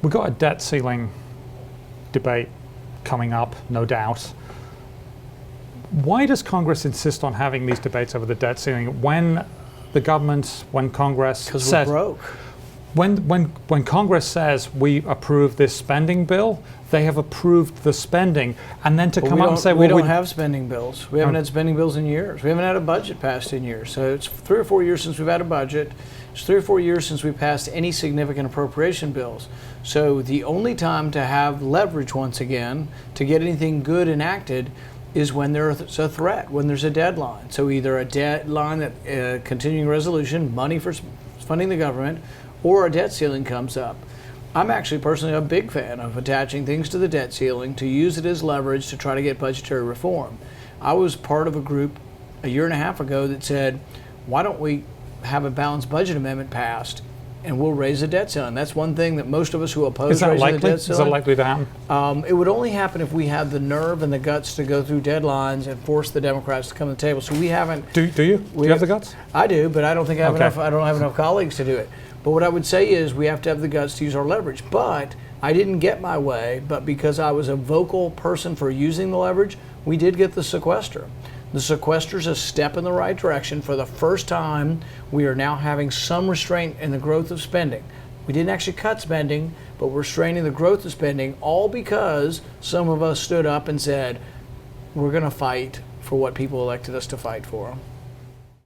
We've got a debt ceiling debate coming up, no doubt. Why does Congress insist on having these debates over the debt ceiling when the government, when Congress Because says, we're broke. when Congress says we approve this spending bill, they have approved the spending, and then to come out and say, we well, don't have spending bills. We haven't had spending bills in years. We haven't had a budget passed in years. So it's 3 or 4 years since we've had a budget. It's 3 or 4 years since we passed any significant appropriation bills. So the only time to have leverage once again to get anything good enacted is when there's a threat, when there's a deadline. So either a deadline, that continuing resolution, money for funding the government, or a debt ceiling comes up. I'm actually personally a big fan of attaching things to the debt ceiling to use it as leverage to try to get budgetary reform. I was part of a group a year and a half ago that said, why don't we have a balanced budget amendment passed and we'll raise the debt ceiling? That's one thing that most of us who oppose raising the debt ceiling. Is that likely to happen? It would only happen if we had the nerve and the guts to go through deadlines and force the Democrats to come to the table. So we haven't. Do you? Do you have the guts? I do, but I don't think I have Okay. enough. I don't have enough colleagues to do it. But what I would say is we have to have the guts to use our leverage. But I didn't get my way, but because I was a vocal person for using the leverage, we did get the sequester. The sequester is a step in the right direction. For the first time, we are now having some restraint in the growth of spending. We didn't actually cut spending, but we're restraining the growth of spending, all because some of us stood up and said, we're going to fight for what people elected us to fight for.